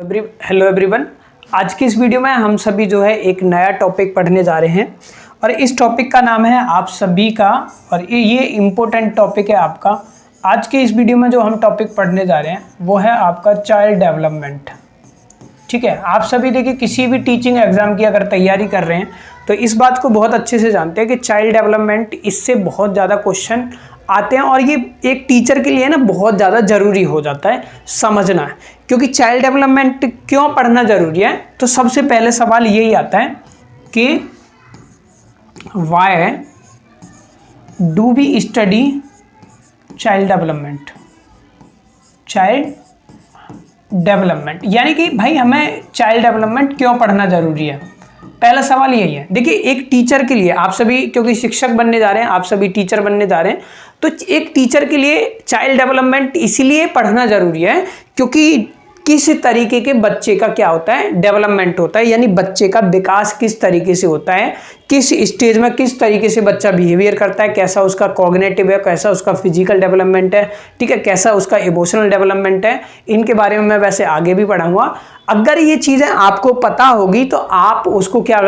Hello everyone, आज की इस वीडियो में हम सभी जो है एक नया टॉपिक पढ़ने जा रहे हैं और इस टॉपिक का नाम है आप सभी का, और ये इम्पोर्टेंट टॉपिक है आपका। आज के इस वीडियो में जो हम टॉपिक पढ़ने जा रहे हैं वो है आपका चाइल्ड डेवलपमेंट। ठीक है, आप सभी देखिए किसी भी टीचिंग एग्जाम की अगर तैयारी कर रहे हैं तो इस बात को बहुत अच्छे से जानते हैं कि चाइल्ड डेवलपमेंट, इससे बहुत ज़्यादा क्वेश्चन आते हैं और ये एक टीचर के लिए ना बहुत ज़्यादा ज़रूरी हो जाता है समझना है। क्योंकि चाइल्ड डेवलपमेंट क्यों पढ़ना ज़रूरी है, तो सबसे पहले सवाल यही आता है कि why do we study child development. Child development यानी कि भाई हमें चाइल्ड डेवलपमेंट क्यों पढ़ना ज़रूरी है, पहला सवाल यही है। देखिए एक टीचर के लिए, आप सभी क्योंकि शिक्षक बनने जा रहे हैं, आप सभी टीचर बनने जा रहे हैं, तो एक टीचर के लिए चाइल्ड डेवलपमेंट इसीलिए पढ़ना ज़रूरी है क्योंकि किस तरीके के बच्चे का क्या होता है, डेवलपमेंट होता है, यानी बच्चे का विकास किस तरीके से होता है, किस स्टेज में किस तरीके से बच्चा बिहेवियर करता है, कैसा उसका कॉग्निटिव है, कैसा उसका फिजिकल डेवलपमेंट है, ठीक है, कैसा उसका इमोशनल डेवलपमेंट है। इनके बारे में मैं वैसे आगे भी पढ़ाऊंगा। अगर ये चीज़ें आपको पता होगी तो आप उसको क्या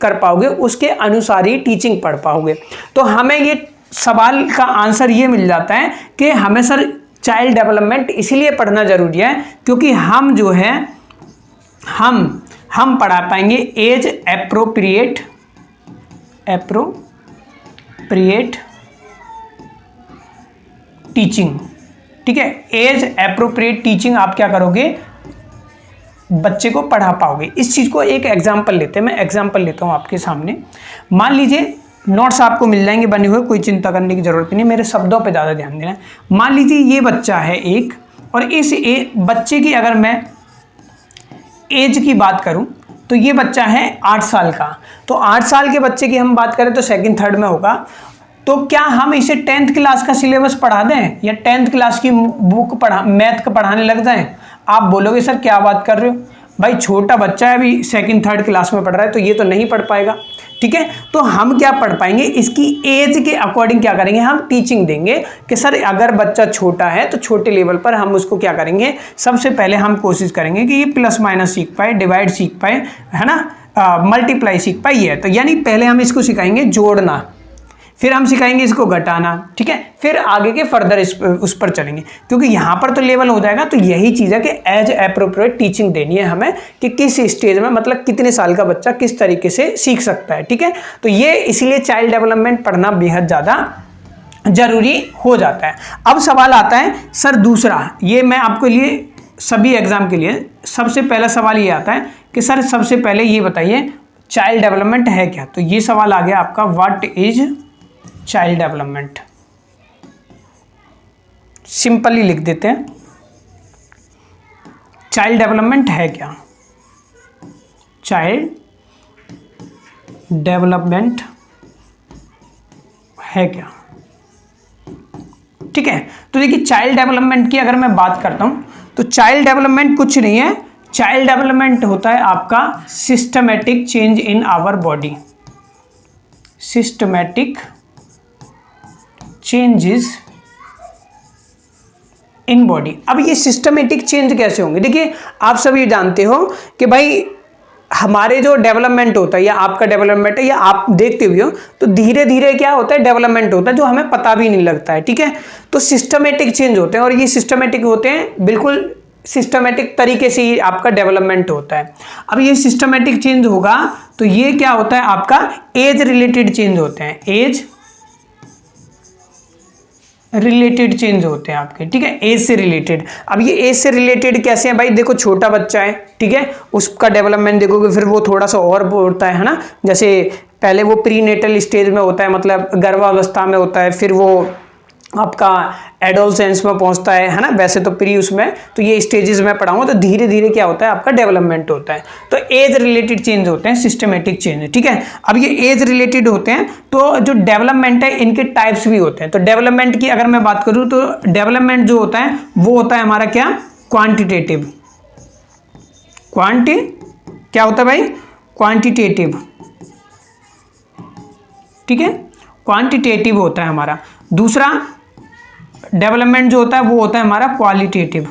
कर पाओगे, उसके अनुसार ही टीचिंग पढ़ पाओगे। तो हमें ये सवाल का आंसर ये मिल जाता है कि हमें सर चाइल्ड डेवलपमेंट इसीलिए पढ़ना जरूरी है क्योंकि हम जो है हम पढ़ा पाएंगे एज एप्रोप्रिएट टीचिंग। ठीक है, एज एप्रोप्रिएट टीचिंग आप क्या करोगे, बच्चे को पढ़ा पाओगे। इस चीज को एक एग्जांपल लेते हैं, मैं एग्जांपल लेता हूं आपके सामने। मान लीजिए नोट्स आपको मिल जाएंगे बने हुए, कोई चिंता करने की जरूरत नहीं, मेरे शब्दों पे ज़्यादा ध्यान देना है। मान लीजिए ये बच्चा है एक, और इस बच्चे की अगर मैं एज की बात करूं तो ये बच्चा है 8 साल का। तो 8 साल के बच्चे की हम बात करें तो सेकंड थर्ड में होगा। तो क्या हम इसे 10th क्लास का सिलेबस पढ़ा दें या 10th क्लास की बुक मैथ का पढ़ाने लग जाएं? आप बोलोगे सर क्या बात कर रहे हो भाई, छोटा बच्चा है, अभी सेकंड थर्ड क्लास में पढ़ रहा है, तो ये तो नहीं पढ़ पाएगा। ठीक है, तो हम क्या पढ़ पाएंगे, इसकी एज के अकॉर्डिंग क्या करेंगे, हम टीचिंग देंगे कि सर अगर बच्चा छोटा है तो छोटे लेवल पर हम उसको क्या करेंगे, सबसे पहले हम कोशिश करेंगे कि ये प्लस माइनस सीख पाए, डिवाइड सीख पाए, है ना, मल्टीप्लाई सीख पाए। ये तो यानी पहले हम इसको सिखाएंगे जोड़ना, फिर हम सिखाएंगे इसको घटाना, ठीक है, फिर आगे के फर्दर उस पर चलेंगे क्योंकि यहाँ पर तो लेवल हो जाएगा। तो यही चीज़ है कि एज एप्रोप्रिएट टीचिंग देनी है हमें कि किस स्टेज में, मतलब कितने साल का बच्चा किस तरीके से सीख सकता है। ठीक है, तो ये इसीलिए चाइल्ड डेवलपमेंट पढ़ना बेहद ज़्यादा जरूरी हो जाता है। अब सवाल आता है सर दूसरा, ये मैं आपके लिए सभी एग्जाम के लिए सबसे पहला सवाल ये आता है कि सर सबसे पहले ये बताइए चाइल्ड डेवलपमेंट है क्या। तो ये सवाल आ गया आपका, what is child development. Simply लिख देते हैं, चाइल्ड डेवलपमेंट है क्या, चाइल्ड डेवलपमेंट है क्या। ठीक है, तो देखिए चाइल्ड डेवलपमेंट की अगर मैं बात करता हूं तो चाइल्ड डेवलपमेंट कुछ नहीं है, चाइल्ड डेवलपमेंट होता है आपका systematic change in our body, systematic changes in body. अब ये सिस्टमेटिक चेंज कैसे होंगे, देखिए आप सभी जानते हो कि भाई हमारे जो डेवलपमेंट होता है या आपका डेवलपमेंट है या आप देखते हुए हो तो धीरे धीरे क्या होता है, डेवलपमेंट होता है जो हमें पता भी नहीं लगता है। ठीक है, तो सिस्टमेटिक चेंज होते हैं और ये सिस्टमेटिक होते हैं, बिल्कुल सिस्टमेटिक तरीके से ही आपका डेवलपमेंट होता है। अब ये सिस्टमेटिक चेंज होगा तो ये क्या होता है आपका, एज रिलेटेड चेंज होते हैं, एज रिलेटेड चेंज होते हैं आपके। ठीक है, एज से रिलेटेड। अब ये एज से रिलेटेड कैसे है भाई, देखो छोटा बच्चा है, ठीक है, उसका डेवलपमेंट देखोगे फिर वो थोड़ा सा और होता है ना, जैसे पहले वो प्रीनेटल स्टेज में होता है, मतलब गर्भावस्था में होता है, फिर वो आपका एडोलसेंस में पहुंचता है ना, वैसे तो प्री उसमें, तो ये स्टेजेस में पढ़ाऊंगा। तो धीरे धीरे क्या होता है आपका डेवलपमेंट होता है। तो एज रिलेटेड चेंज होते हैं, सिस्टमेटिक चेंज। ठीक है, अब ये एज रिलेटेड होते हैं तो जो डेवलपमेंट है इनके टाइप्स भी होते हैं। तो डेवलपमेंट की अगर मैं बात करूं तो डेवलपमेंट जो होता है वो होता है हमारा क्या, क्वांटिटेटिव। क्या होता है भाई, क्वांटिटेटिव। ठीक है, क्वांटिटेटिव होता है हमारा। दूसरा डेवलपमेंट जो होता है वो होता है हमारा क्वालिटेटिव।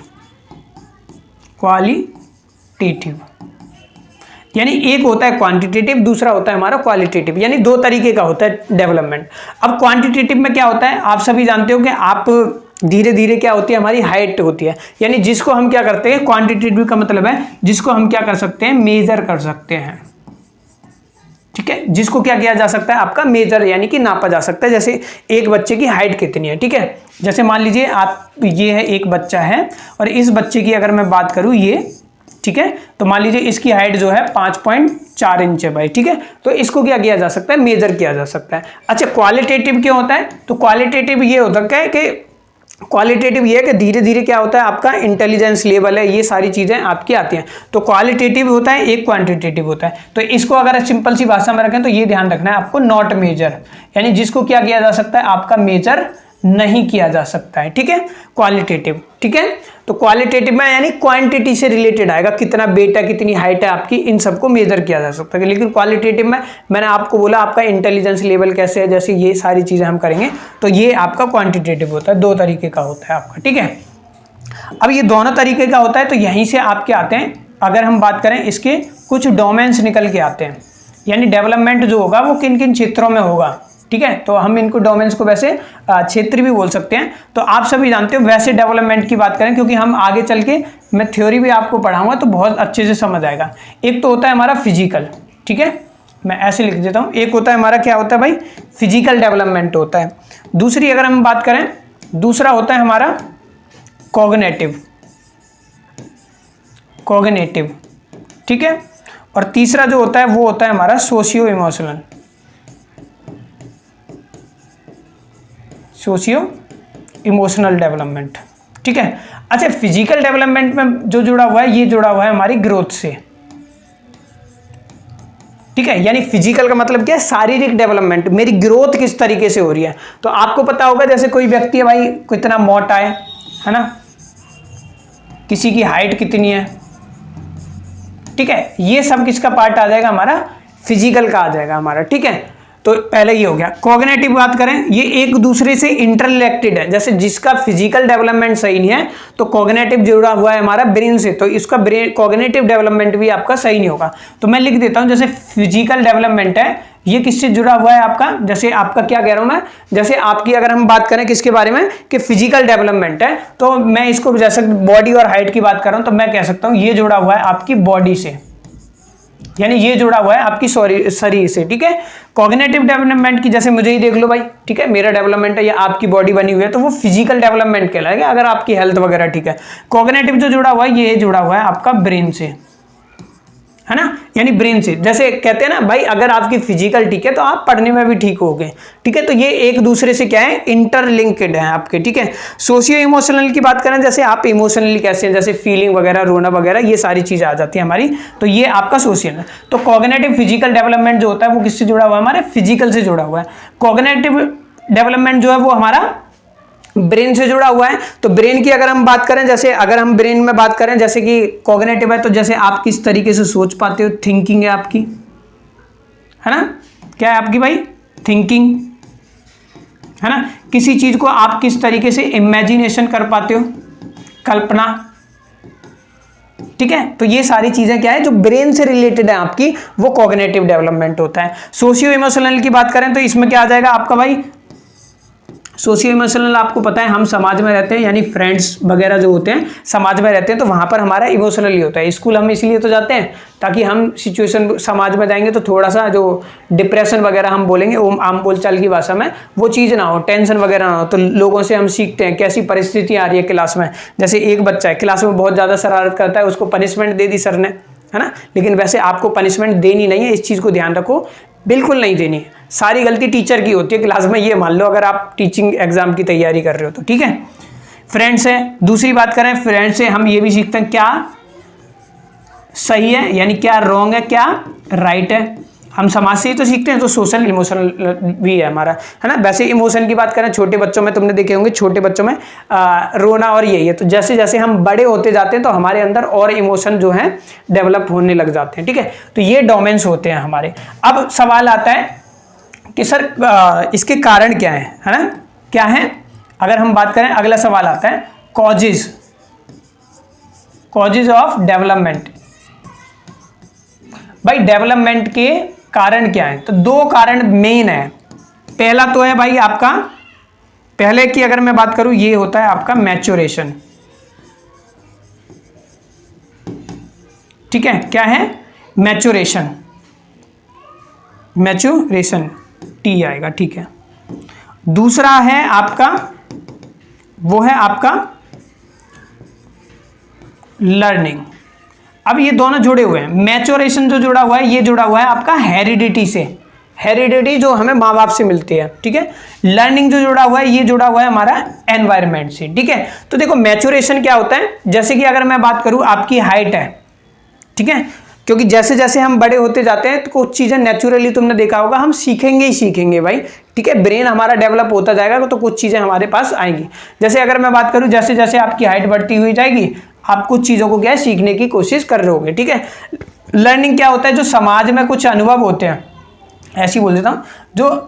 क्वांटिटेटिव, यानी एक होता है क्वांटिटेटिव, दूसरा होता है हमारा क्वालिटेटिव, यानी दो तरीके का होता है डेवलपमेंट। अब क्वांटिटेटिव में क्या होता है, आप सभी जानते हो कि आप धीरे धीरे क्या होती है, हमारी हाइट होती है, यानी जिसको हम क्या करते हैं, क्वांटिटेटिव का मतलब है जिसको हम क्या कर सकते हैं, मेजर कर सकते हैं। ठीक है, जिसको क्या किया जा सकता है, आपका मेजर यानी कि नापा जा सकता है। जैसे एक बच्चे की हाइट कितनी है, ठीक है, जैसे मान लीजिए आप, ये है एक बच्चा है और इस बच्चे की अगर मैं बात करूं ये, ठीक है, तो मान लीजिए इसकी हाइट जो है 5.4 इंच है भाई, ठीक है, तो इसको क्या किया जा सकता है, मेजर किया जा सकता है। अच्छा, क्वालिटेटिव क्या होता है, तो क्वालिटेटिव ये होता है कि क्वालिटेटिव ये है कि धीरे धीरे क्या होता है, आपका इंटेलिजेंस लेवल है, ये सारी चीजें आपकी आती हैं। तो क्वालिटेटिव होता है, एक क्वांटिटेटिव होता है। तो इसको अगर सिंपल सी भाषा में रखें तो ये ध्यान रखना है आपको, नॉट मेजर, यानी जिसको क्या किया जा सकता है, आपका मेजर नहीं किया जा सकता है। ठीक है, क्वालिटेटिव, ठीक है, तो क्वालिटेटिव में यानी क्वांटिटी से रिलेटेड आएगा, कितना वेट है, कितनी हाइट है आपकी, इन सबको मेजर किया जा सकता है। लेकिन क्वालिटेटिव में मैंने आपको बोला आपका इंटेलिजेंस लेवल कैसे है, जैसे ये सारी चीजें हम करेंगे, तो ये आपका क्वांटिटेटिव होता है, दो तरीके का होता है आपका। ठीक है, अब ये दोनों तरीके का होता है, तो यहीं से आपके आते हैं, अगर हम बात करें इसके कुछ डोमेन्स निकल के आते हैं, यानी डेवलपमेंट जो होगा वो किन किन क्षेत्रों में होगा। ठीक है, तो हम इनको डोमेन्स को वैसे क्षेत्र भी बोल सकते हैं। तो आप सभी जानते हो, वैसे डेवलपमेंट की बात करें, क्योंकि हम आगे चल के मैं थ्योरी भी आपको पढ़ाऊंगा तो बहुत अच्छे से समझ आएगा। एक तो होता है हमारा फिजिकल, ठीक है, मैं ऐसे लिख देता हूं, एक होता है हमारा क्या होता है भाई, फिजिकल डेवलपमेंट होता है। दूसरी अगर हम बात करें, दूसरा होता है हमारा कॉग्निटिव, कॉग्निटिव, ठीक है, और तीसरा जो होता है वो होता है हमारा socio emotional, socio emotional development. ठीक है, अच्छा, फिजिकल डेवलपमेंट में जो जुड़ा हुआ है, ये जुड़ा हुआ है हमारी ग्रोथ से। ठीक है, यानी फिजिकल का मतलब क्या है, शारीरिक डेवलपमेंट, मेरी ग्रोथ किस तरीके से हो रही है। तो आपको पता होगा, जैसे कोई व्यक्ति है भाई, कितना मोटा है ना, किसी की हाइट कितनी है, ठीक है, ये सब किसका पार्ट आ जाएगा, हमारा फिजिकल का आ जाएगा हमारा। ठीक है, तो पहले ये हो गया। कॉग्निटिव बात करें, ये एक दूसरे से इंटररिलेटेड है, जैसे जिसका फिजिकल डेवलपमेंट सही नहीं है तो कॉग्निटिव जुड़ा हुआ है हमारा ब्रेन से, तो इसका ब्रेन कॉग्निटिव डेवलपमेंट भी आपका सही नहीं होगा। तो मैं लिख देता हूं, जैसे फिजिकल डेवलपमेंट है ये किससे जुड़ा हुआ है आपका, जैसे आपका क्या कह रहा हूं मैं, जैसे आपकी अगर हम बात करें किसके बारे में कि फिजिकल डेवलपमेंट है, तो मैं इसको जैसे बॉडी और हाइट की बात कर रहा हूं, तो मैं कह सकता हूं ये जुड़ा हुआ है आपकी बॉडी से, यानी ये जुड़ा हुआ है आपकी शरीर से। ठीक है, कॉग्निटिव डेवलपमेंट की जैसे मुझे ही देख लो भाई, ठीक है, मेरा डेवलपमेंट है या आपकी बॉडी बनी हुई है, तो वो फिजिकल डेवलपमेंट कहलाएगा, अगर आपकी हेल्थ वगैरह ठीक है। कॉग्निटिव जो जुड़ा हुआ है, ये जुड़ा हुआ है आपका ब्रेन से, है ना, यानी ब्रेन से। जैसे कहते हैं ना भाई, अगर आपकी फिजिकल ठीक है तो आप पढ़ने में भी ठीक होगे। ठीक है, तो ये एक दूसरे से क्या है, इंटरलिंक्ड है आपके। ठीक है, सोशियो इमोशनल की बात करें, जैसे आप इमोशनली कैसे हैं, जैसे फीलिंग वगैरह, रोना वगैरह, ये सारी चीजें आ जाती है हमारी, तो ये आपका सोशल है। तो कॉग्निटिव फिजिकल डेवलपमेंट जो होता है वो किससे जुड़ा हुआ है, हमारे फिजिकल से जुड़ा हुआ है। कॉग्निटिव डेवलपमेंट जो है वो हमारा ब्रेन से जुड़ा हुआ है। तो ब्रेन की अगर हम बात करें, जैसे अगर हम ब्रेन में बात करें, जैसे कि कॉग्निटिव है, तो जैसे आप किस तरीके से सोच पाते हो, थिंकिंग है आपकी, है ना, क्या है आपकी भाई, थिंकिंग, है ना, किसी चीज को आप किस तरीके से इमेजिनेशन कर पाते हो, कल्पना। ठीक है, तो ये सारी चीजें क्या है जो ब्रेन से रिलेटेड है आपकी, वो कॉग्निटिव डेवलपमेंट होता है। सोशियो इमोशनल की बात करें तो इसमें क्या आ जाएगा आपका भाई, सोशियो इमोशनल आपको पता है, हम समाज में रहते हैं, यानी फ्रेंड्स वगैरह जो होते हैं समाज में रहते हैं, तो वहां पर हमारा इमोशनली होता है। स्कूल हम इसलिए तो जाते हैं ताकि हम सिचुएशन, समाज में जाएंगे तो थोड़ा सा जो डिप्रेशन वगैरह हम बोलेंगे वो आम बोलचाल की भाषा में, वो चीज़ ना हो, टेंशन वगैरह ना हो। तो लोगों से हम सीखते हैं कैसी परिस्थिति आ रही है क्लास में। जैसे एक बच्चा है क्लास में बहुत ज़्यादा शरारत करता है, उसको पनिशमेंट दे दी सर ने, है ना, लेकिन वैसे आपको पनिशमेंट देनी नहीं है, इस चीज़ को ध्यान रखो, बिल्कुल नहीं देनी है। सारी गलती टीचर की होती है क्लास में, ये मान लो, अगर आप टीचिंग एग्जाम की तैयारी कर रहे हो तो। ठीक है, फ्रेंड्स है, दूसरी बात करें, फ्रेंड्स से हम ये भी सीखते हैं क्या सही है, यानी क्या रॉन्ग है, क्या राइट है। हम समाज से ही तो सीखते हैं, तो सोशल इमोशनल भी है हमारा, है ना। वैसे इमोशन की बात करें, छोटे बच्चों में तुमने देखे होंगे, छोटे बच्चों में रोना और यही है। तो जैसे जैसे हम बड़े होते जाते हैं तो हमारे अंदर और इमोशन जो है डेवलप होने लग जाते हैं। ठीक है, तो ये डोमेन्स होते हैं हमारे। अब सवाल आता है कि सर इसके कारण क्या है ना, क्या है। अगर हम बात करें, अगला सवाल आता है कॉजेज ऑफ डेवलपमेंट, भाई डेवलपमेंट के कारण क्या है, तो दो कारण मेन है। पहला तो है भाई आपका, पहले की अगर मैं बात करूं, ये होता है आपका मैच्योरेशन। ठीक है, क्या है, मैच्योरेशन, मैच्योरेशन टी आएगा। ठीक है, दूसरा है आपका, वो है आपका लर्निंग। अब ये दोनों जुड़े हुए हैं। मैच्योरेशन जो जुड़ा हुआ है, ये जुड़ा हुआ है आपका हेरिडिटी से, हेरिडिटी जो हमें माँ बाप से मिलती है। ठीक है, लर्निंग जो जुड़ा हुआ है, ये जुड़ा हुआ है हमारा एनवायरनमेंट से। ठीक है, तो देखो मैच्योरेशन क्या होता है, जैसे कि अगर मैं बात करूं, आपकी हाइट है, ठीक है, क्योंकि जैसे जैसे हम बड़े होते जाते हैं तो कुछ चीजें नेचुरली तुमने देखा होगा, हम सीखेंगे ही सीखेंगे भाई। ठीक है, ब्रेन हमारा डेवलप होता जाएगा तो कुछ चीजें हमारे पास आएंगी। जैसे अगर मैं बात करूं, जैसे जैसे आपकी हाइट बढ़ती हुई जाएगी, आप कुछ चीजों को क्या है, सीखने की कोशिश कर रहे होगे। ठीक है, लर्निंग क्या होता है, जो समाज में कुछ अनुभव होते हैं, ऐसे ही बोल देता हूं, जो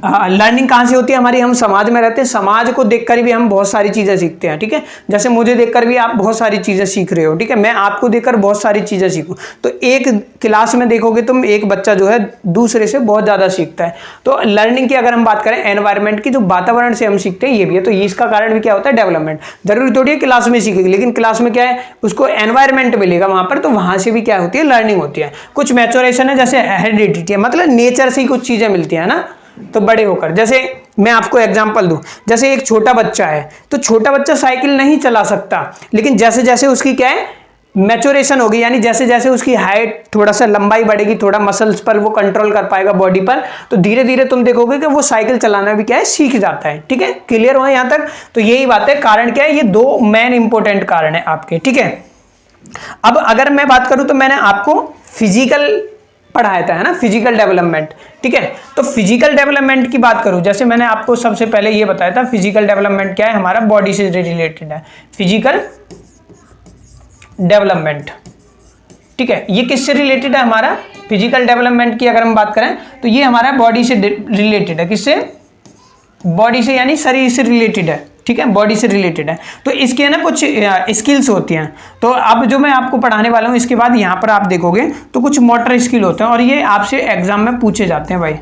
लर्निंग कहाँ से होती है हमारी, हम समाज में रहते हैं, समाज को देखकर भी हम बहुत सारी चीज़ें सीखते हैं। ठीक है, जैसे मुझे देखकर भी आप बहुत सारी चीज़ें सीख रहे हो। ठीक है, मैं आपको देखकर बहुत सारी चीज़ें सीखूं, तो एक क्लास में देखोगे तुम, एक बच्चा जो है दूसरे से बहुत ज़्यादा सीखता है। तो लर्निंग की अगर हम बात करें, एनवायरनमेंट की, जो वातावरण से हम सीखते हैं, ये भी है। तो इसका कारण भी क्या होता है, डेवलपमेंट। जरूरी थोड़ी है क्लास में सीखेगी, लेकिन क्लास में क्या है, उसको एनवायरनमेंट मिलेगा वहाँ पर, तो वहाँ से भी क्या होती है, लर्निंग होती है। कुछ मैच्योरेशन है, जैसे हेरिडिटी है, मतलब नेचर से ही कुछ चीज़ें मिलती है ना, तो बड़े होकर। जैसे मैं आपको एग्जांपल दूं, जैसे एक छोटा बच्चा है, तो छोटा बच्चा साइकिल नहीं चला सकता, लेकिन जैसे जैसे उसकी क्या है, मैच्योरेशन होगी, यानी जैसे जैसे उसकी हाइट, थोड़ा सा लंबाई बढ़ेगी, थोड़ा मसल्स पर वो कंट्रोल कर पाएगा, बॉडी पर, तो धीरे धीरे तुम देखोगे कि वो साइकिल चलाना भी क्या है, सीख जाता है। ठीक है, क्लियर हुआ यहां तक? तो यही बात है, कारण क्या है, ये दो मेन इंपॉर्टेंट कारण है आपके। ठीक है, अब अगर मैं बात करूं, तो मैंने आपको फिजिकल पढ़ाया था, है ना, फिजिकल डेवलपमेंट। ठीक है, तो फिजिकल डेवलपमेंट की बात करूं, जैसे मैंने आपको सबसे पहले ये बताया था, फिजिकल डेवलपमेंट क्या है, हमारा बॉडी से रिलेटेड है, फिजिकल डेवलपमेंट। ठीक है, ये किससे रिलेटेड है, हमारा फिजिकल डेवलपमेंट की अगर हम बात करें, तो ये हमारा बॉडी से रिलेटेड है। किससे, बॉडी से, यानी शरीर से रिलेटेड है। ठीक है, बॉडी से रिलेटेड है। तो इसके ना कुछ स्किल्स होती हैं, तो अब जो मैं आपको पढ़ाने वाला हूँ, इसके बाद यहाँ पर आप देखोगे तो कुछ मोटर स्किल होते हैं, और ये आपसे एग्जाम में पूछे जाते हैं भाई।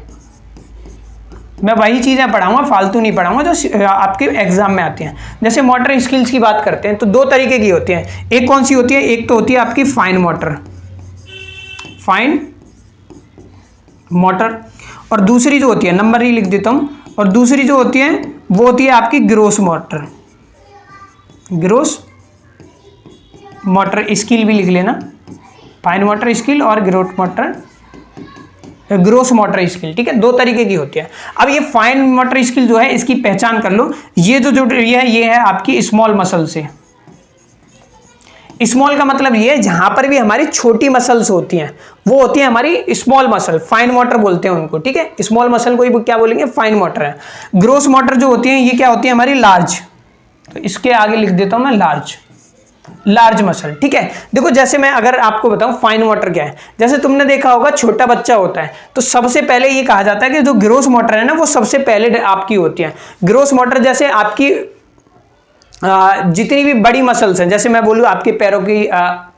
मैं वही चीज़ें पढ़ाऊंगा, फालतू नहीं पढ़ाऊंगा, जो आपके एग्जाम में आती हैं। जैसे मोटर स्किल्स की बात करते हैं, तो दो तरीके की होती हैं। एक कौन सी होती है, एक तो होती है आपकी फाइन मोटर, फाइन मोटर, और दूसरी जो होती है, नंबर ही लिख देता हूँ, और दूसरी जो होती है वो होती है आपकी gross motor, gross motor skill भी लिख लेना, फाइन मोटर स्किल और ग्रोस मोटर स्किल। ठीक है, दो तरीके की होती है। अब ये फाइन मोटर स्किल जो है, इसकी पहचान कर लो, ये जो जुड़ रही है, ये है आपकी स्मॉल मसल से। स्मॉल का मतलब ये है, जहां पर भी हमारी छोटी मसल्स होती हैं, वो होती है हमारी स्मॉल मसल, फाइन मोटर बोलते हैं उनको। ठीक है, स्मॉल मसल को ही क्या बोलेंगे, फाइन मोटर है। ग्रोस मोटर जो होती है, ये क्या होती है, हमारी लार्ज, तो इसके आगे लिख देता हूं मैं लार्ज, लार्ज मसल। ठीक है, देखो जैसे मैं अगर आपको बताऊं फाइन मोटर क्या है, जैसे तुमने देखा होगा छोटा बच्चा होता है, तो सबसे पहले ये कहा जाता है कि जो ग्रोस मोटर है ना, वो सबसे पहले आपकी होती है। ग्रोस मोटर जैसे आपकी जितनी भी बड़ी मसल्स हैं, जैसे मैं बोलूँ आपके पैरों की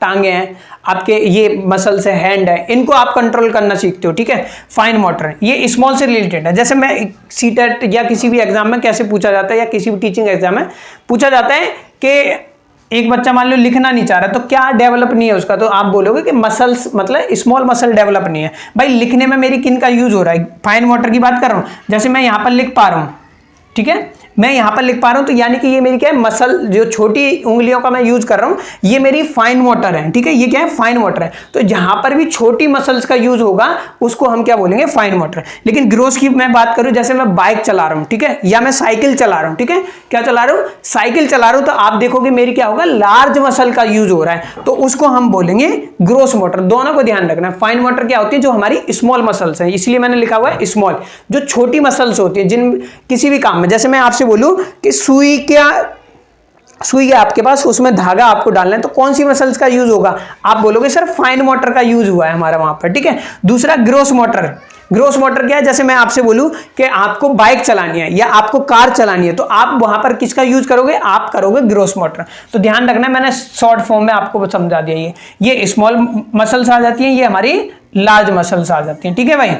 टांगे हैं, आपके ये मसल्स है, हैंड है, इनको आप कंट्रोल करना सीखते हो। ठीक है, फाइन मोटर, ये स्मॉल से रिलेटेड है। जैसे मैं सीटेट या किसी भी एग्जाम में कैसे पूछा जाता है, या किसी भी टीचिंग एग्जाम में पूछा जाता है कि एक बच्चा मान लो लिखना नहीं चाह रहा, तो क्या डेवलप नहीं है उसका, तो आप बोलोगे कि मसल्स, मतलब स्मॉल मसल डेवलप नहीं है। भाई लिखने में मेरी किन का यूज हो रहा है, फाइन मोटर की बात कर रहा हूँ। जैसे मैं यहाँ पर लिख पा रहा हूँ, ठीक है, मैं यहां पर लिख पा रहा हूं, तो यानी कि ये मेरी क्या है, मसल, जो छोटी उंगलियों का मैं यूज कर रहा हूं, ये मेरी फाइन मोटर है। ठीक है, ये क्या है, फाइन मोटर है। तो जहां पर भी छोटी मसल्स का यूज होगा, उसको हम क्या बोलेंगे, फाइन मोटर। लेकिन ग्रोस की मैं बात करूं, जैसे मैं बाइक चला रहा हूं, ठीक है, या मैं साइकिल चला रहा हूं, ठीक है, क्या चला रहा हूं, साइकिल चला रहा हूं, तो आप देखोगे मेरी क्या होगा, लार्ज मसल का यूज हो रहा है, तो उसको हम बोलेंगे ग्रोस मोटर। दोनों को ध्यान रखना। फाइन मोटर क्या होती है, जो हमारी स्मॉल मसल्स है, इसलिए मैंने लिखा हुआ है स्मॉल, जो छोटी मसल्स होती है, जिन किसी भी काम में, जैसे मैं आपसे बोलूं कि सुई क्या सुई है आपके पास, उसमें धागा आपको डालना है, तो कौन सी मसल्स का यूज होगा? आप बोलोगे सर फाइन मोटर का यूज हुआ है हमारा वहां पर, ठीक है। दूसरा ग्रोस मोटर। ग्रोस मोटर क्या है? जैसे मैं आपसे बोलूं कि आपको बाइक चलानी है या आपको कार चलानी है, तो आप वहां पर किसका यूज करोगे? आप करोगे ग्रोस मोटर। तो ध्यान रखना, मैंने शॉर्ट फॉर्म में आपको समझा दिया। ये स्मॉल मसल्स आ जाती हैं, ये हमारी लार्ज मसल्स आ जाती हैं, ठीक है भाई।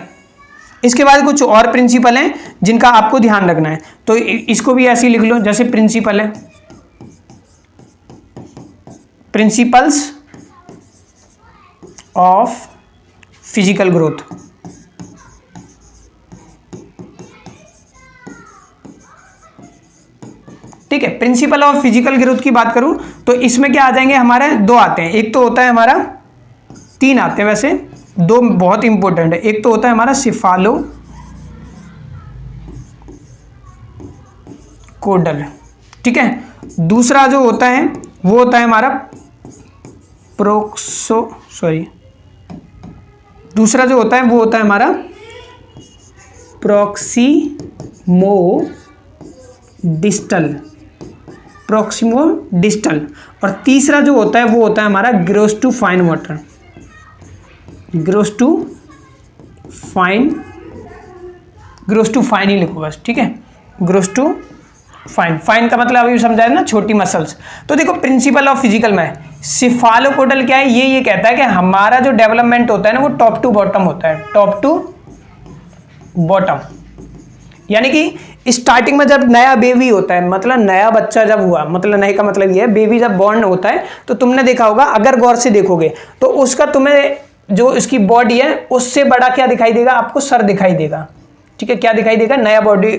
इसके बाद कुछ और प्रिंसिपल हैं जिनका आपको ध्यान रखना है, तो इसको भी ऐसे लिख लो। जैसे प्रिंसिपल है, प्रिंसिपल्स ऑफ फिजिकल ग्रोथ। ठीक है, प्रिंसिपल ऑफ फिजिकल ग्रोथ की बात करूं तो इसमें क्या आ जाएंगे हमारे? दो आते हैं। एक तो होता है हमारा, तीन आते हैं वैसे, दो बहुत इंपॉर्टेंट है। एक तो होता है हमारा सिफालो कोडल, ठीक है। दूसरा जो होता है वो होता है हमारा दूसरा जो होता है वो होता है हमारा प्रोक्सिमो डिस्टल। और तीसरा जो होता है वो होता है हमारा gross to fine motor. Gross to fine ही लिखो बस, ठीक है। ग्रोस टू फाइन का मतलब अभी समझाया ना, छोटी मसल्स। तो देखो प्रिंसिपल ऑफ फिजिकल में सिफालोकोडल क्या है? ये कहता है कि हमारा जो डेवलपमेंट होता है ना वो टॉप टू बॉटम होता है। टॉप टू बॉटम यानी कि स्टार्टिंग में जब नया बेबी होता है, मतलब नया बच्चा जब हुआ, मतलब नए का मतलब ये है बेबी जब बॉर्न होता है, तो तुमने देखा होगा, अगर गौर से देखोगे तो उसका तुम्हें जो उसकी बॉडी है उससे बड़ा क्या दिखाई देगा? आपको सर दिखाई देगा, ठीक है। क्या दिखाई देगा? नया बॉडी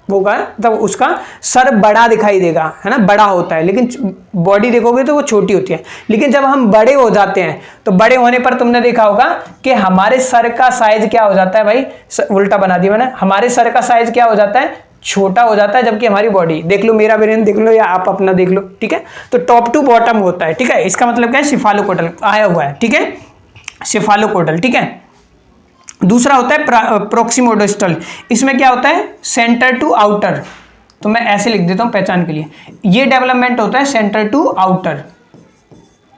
होगा तब उसका सर बड़ा दिखाई देगा, है ना, बड़ा होता है। लेकिन बॉडी देखोगे तो वो छोटी होती है। लेकिन जब हम बड़े हो जाते हैं तो बड़े होने पर तुमने देखा होगा कि हमारे सर का साइज क्या हो जाता है भाई? उल्टा बना दिया मैंने। हमारे सर का साइज क्या हो जाता है? छोटा हो जाता है, जबकि हमारी बॉडी, देख लो मेरा ब्रेन देख लो या आप अपना देख लो, ठीक है। तो टॉप टू बॉटम होता है, ठीक है। इसका मतलब क्या है? सिफालोकोडल आया हुआ है, ठीक है, सिफालोकोडल, ठीक है। दूसरा होता है प्रोक्सिमोडिस्टल। इसमें क्या होता है? Centre to outer. तो मैं ऐसे लिख देता हूं पहचान के लिए, ये डेवलपमेंट होता है सेंटर टू आउटर।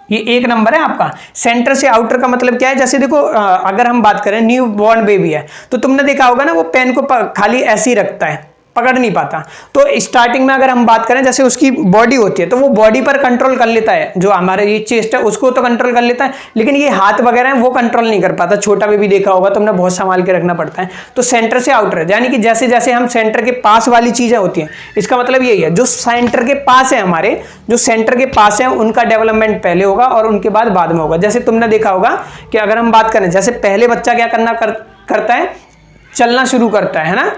ये एक नंबर है आपका। सेंटर से आउटर का मतलब क्या है? जैसे देखो अगर हम बात करें, न्यू बॉर्न बेबी है तो तुमने देखा होगा ना वो पेन को खाली ऐसे ही रखता है, पकड़ नहीं पाता। तो स्टार्टिंग में अगर हम बात करें, जैसे उसकी बॉडी होती है तो वो बॉडी पर कंट्रोल कर लेता है, जो हमारे ये चेस्ट है उसको तो कंट्रोल कर लेता है, लेकिन ये हाथ वगैरह है वो कंट्रोल नहीं कर पाता। छोटा बेबी देखा होगा तुमने, बहुत संभाल के रखना पड़ता है। तो सेंटर से आउटर, यानी कि जैसे जैसे हम सेंटर के पास वाली चीजें होती हैं, इसका मतलब यही है जो सेंटर के पास है, हमारे जो सेंटर के पास है उनका डेवलपमेंट पहले होगा और उनके बाद में होगा। जैसे तुमने देखा होगा कि अगर हम बात करें, जैसे पहले बच्चा क्या करता है? चलना शुरू करता है ना,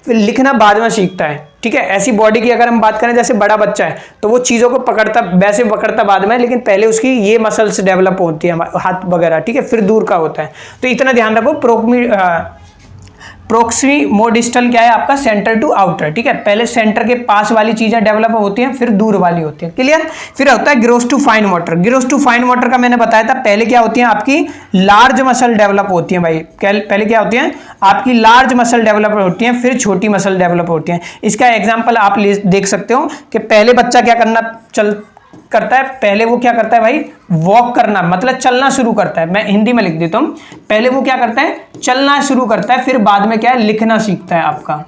फिर लिखना बाद में सीखता है, ठीक है। ऐसी बॉडी की अगर हम बात करें, जैसे बड़ा बच्चा है तो वो चीज़ों को वैसे पकड़ता बाद में, लेकिन पहले उसकी ये मसल्स डेवलप होती है, हाथ वगैरह, ठीक है, फिर दूर का होता है। तो इतना ध्यान रखो। प्रोक्सिमोडिस्टल क्या है आपका? सेंटर टू आउटर, ठीक है। पहले सेंटर के पास वाली चीजें डेवलप होती हैं, फिर दूर वाली होती है, क्लियर। फिर होता है gross to fine motor. Gross to fine motor का मैंने बताया था, पहले क्या होती है आपकी? लार्ज मसल डेवलप होती है भाई। पहले क्या होती है आपकी? लार्ज मसल डेवलप होती है, फिर छोटी मसल डेवलप होती है। इसका एग्जाम्पल आप देख सकते हो कि पहले बच्चा क्या करता है? पहले वो क्या करता है भाई? वॉक करना, मतलब चलना शुरू करता है। मैं हिंदी में लिख देता हूं, पहले वो क्या करता है? चलना शुरू करता है, फिर बाद में क्या है? लिखना सीखता है आपका,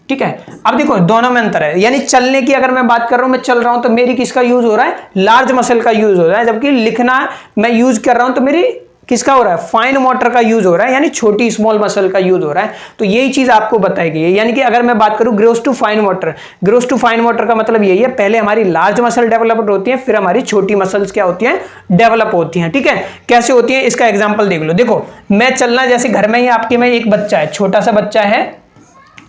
ठीक है। अब देखो दोनों में अंतर है, यानी चलने की अगर मैं बात कर रहा हूं, मैं चल रहा हूं तो मेरी किसका यूज हो रहा है? लार्ज मसल का यूज हो रहा है। जबकि लिखना मैं यूज कर रहा हूं तो मेरी किसका हो रहा है? फाइन मोटर का यूज हो रहा है, यानी छोटी स्मॉल मसल का यूज हो रहा है। तो यही चीज आपको बताएगी। यानी कि अगर मैं बात करूं gross to fine motor, gross to fine motor का मतलब यही है, पहले हमारी लार्ज मसल डेवलप होती है, फिर हमारी छोटी मसल्स क्या होती हैं? डेवलप होती हैं, ठीक है। कैसे होती है इसका एग्जाम्पल देख लो। देखो मैं चलना, जैसे घर में ही आपके में एक बच्चा है, छोटा सा बच्चा है,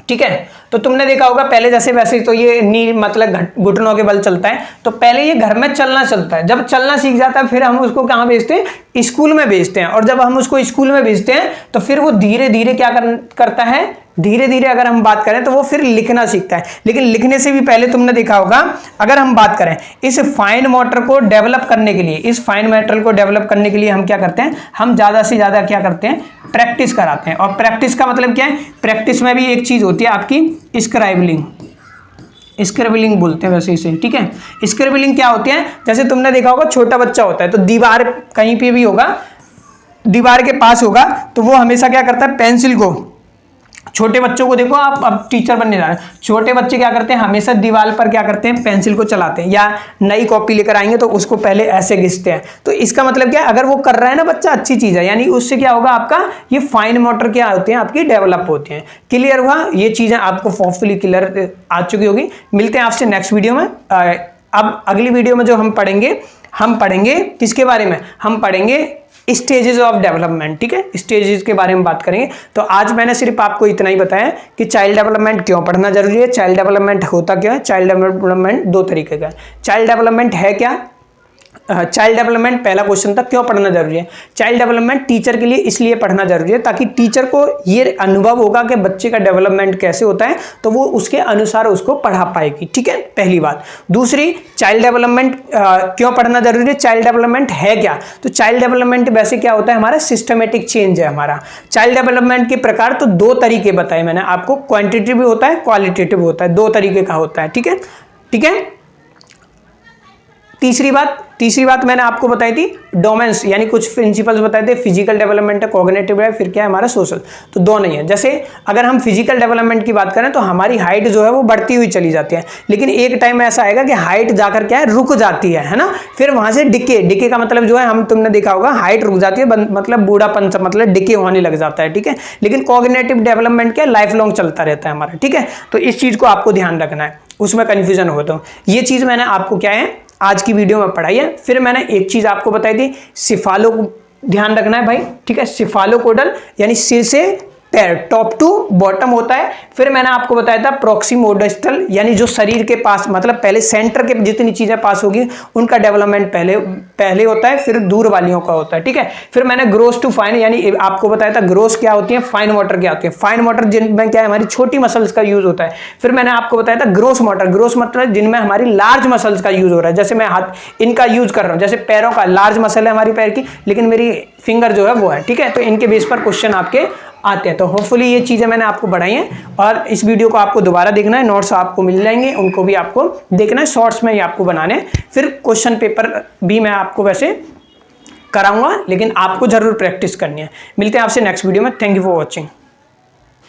ठीक है। तो तुमने देखा होगा पहले जैसे वैसे तो ये नी मतलब घुटनों के बल चलता है, तो पहले ये घर में चलना चलता है। जब चलना सीख जाता है फिर हम उसको कहाँ भेजते हैं? स्कूल में भेजते हैं। और जब हम उसको स्कूल में भेजते हैं तो फिर वो धीरे धीरे क्या करता है? धीरे धीरे अगर हम बात करें तो वो फिर लिखना सीखता है। लेकिन लिखने से भी पहले तुमने देखा होगा, अगर हम बात करें इस फाइन मोटर को डेवलप करने के लिए, इस फाइन मोटर को डेवलप करने के लिए हम क्या करते हैं? हम ज़्यादा से ज़्यादा क्या करते हैं? प्रैक्टिस कराते हैं। और प्रैक्टिस का मतलब क्या है? प्रैक्टिस में भी एक चीज़ होती है आपकी स्क्राइबलिंग। स्क्रिबलिंग बोलते हैं वैसे इसे, ठीक है। स्क्रिबलिंग क्या होती है, जैसे तुमने देखा होगा छोटा बच्चा होता है तो दीवार कहीं पे भी होगा, दीवार के पास होगा तो वो हमेशा क्या करता है, पेंसिल को, छोटे बच्चों को देखो आप, अब टीचर बनने जा रहे हैं, छोटे बच्चे क्या करते हैं, हमेशा दीवार पर क्या करते हैं, पेंसिल को चलाते हैं, या नई कॉपी लेकर आएंगे तो उसको पहले ऐसे घिसते हैं। तो इसका मतलब क्या है, अगर वो कर रहा है ना बच्चा, अच्छी चीज है, यानी उससे क्या होगा, आपका ये फाइन मोटर क्या होते हैं, आपकी डेवलप होते हैं। क्लियर हुआ, ये चीजें आपको होपफुली क्लियर आ चुकी होगी। मिलते हैं आपसे नेक्स्ट वीडियो में। अब अगली वीडियो में जो हम पढ़ेंगे किसके बारे में, हम पढ़ेंगे स्टेजेस ऑफ डेवलपमेंट, ठीक है, स्टेजेस के बारे में बात करेंगे। तो आज मैंने सिर्फ आपको इतना ही बताया कि चाइल्ड डेवलपमेंट क्यों पढ़ना जरूरी है, चाइल्ड डेवलपमेंट होता क्या है। चाइल्ड डेवलपमेंट दो तरीके का है। चाइल्ड डेवलपमेंट है क्या, चाइल्ड डेवलपमेंट पहला क्वेश्चन था, क्यों पढ़ना जरूरी है। चाइल्ड डेवलपमेंट टीचर के लिए इसलिए पढ़ना जरूरी है ताकि टीचर को ये अनुभव होगा कि बच्चे का डेवलपमेंट कैसे होता है, तो वो उसके अनुसार उसको पढ़ा पाएगी, ठीक है, पहली बात। दूसरी, चाइल्ड डेवलपमेंट क्यों पढ़ना जरूरी है, चाइल्ड डेवलपमेंट है क्या। तो चाइल्ड डेवलपमेंट वैसे क्या होता है, हमारा सिस्टमेटिक चेंज है हमारा। चाइल्ड डेवलपमेंट के प्रकार तो दो तरीके बताए मैंने आपको, क्वांटिटेटिव भी होता है, क्वालिटेटिव होता है, दो तरीके का होता है, ठीक है, ठीक है। तीसरी बात मैंने आपको बताई थी, डोमेन्स, यानी कुछ प्रिंसिपल्स बताए थे, फिजिकल डेवलपमेंट है, कॉग्निटिव है, फिर क्या है हमारा सोशल, तो दो नहीं है। जैसे अगर हम फिजिकल डेवलपमेंट की बात करें तो हमारी हाइट जो है वो बढ़ती हुई चली जाती है, लेकिन एक टाइम ऐसा आएगा कि हाइट जाकर क्या है, रुक जाती है ना, फिर वहां से डिके का मतलब जो है, तुमने देखा होगा हाइट रुक जाती है, मतलब बूढ़ापन, मतलब डिके होने लग जाता है, ठीक है। लेकिन कॉग्निटिव डेवलपमेंट क्या, लाइफ लॉन्ग चलता रहता है हमारा, ठीक है। तो इस चीज को आपको ध्यान रखना है, उसमें कंफ्यूजन हो तो ये चीज मैंने आपको क्या है आज की वीडियो में पढ़ाई है। फिर मैंने एक चीज आपको बताई थी, सिफालो को ध्यान रखना है भाई, ठीक है, सिफालोकोडल यानी सिर से पैर, टॉप टू बॉटम होता है। फिर मैंने आपको बताया था प्रोक्सीमोडिस्टल, यानी जो शरीर के पास, मतलब पहले सेंटर के जितनी चीजें पास होगी उनका डेवलपमेंट पहले होता है, फिर दूर वालियों का होता है, ठीक है। फिर मैंने ग्रोस टू फाइन, यानी आपको बताया था ग्रोस क्या होती है, फाइन मोटर क्या होती है। फाइन मोटर जिनमें क्या है, हमारी छोटी मसल्स का यूज होता है। फिर मैंने आपको बताया था ग्रोस मोटर, ग्रोस मतलब जिनमें हमारी लार्ज मसल्स का यूज हो रहा है। जैसे मैं हाथ इनका यूज कर रहा हूं, जैसे पैरों का लार्ज मसल है हमारी पैर की, लेकिन मेरी फिंगर जो है वो है, ठीक है। तो इनके बेस पर क्वेश्चन आपके आते हैं। तो होपफुली ये चीज़ें मैंने आपको बढ़ाई हैं, और इस वीडियो को आपको दोबारा देखना है, नोट्स आपको मिल जाएंगे, उनको भी आपको देखना है, शॉर्ट्स में ही आपको बनाने हैं। फिर क्वेश्चन पेपर भी मैं आपको वैसे कराऊंगा, लेकिन आपको जरूर प्रैक्टिस करनी है। मिलते हैं आपसे नेक्स्ट वीडियो में। Thank you for watching.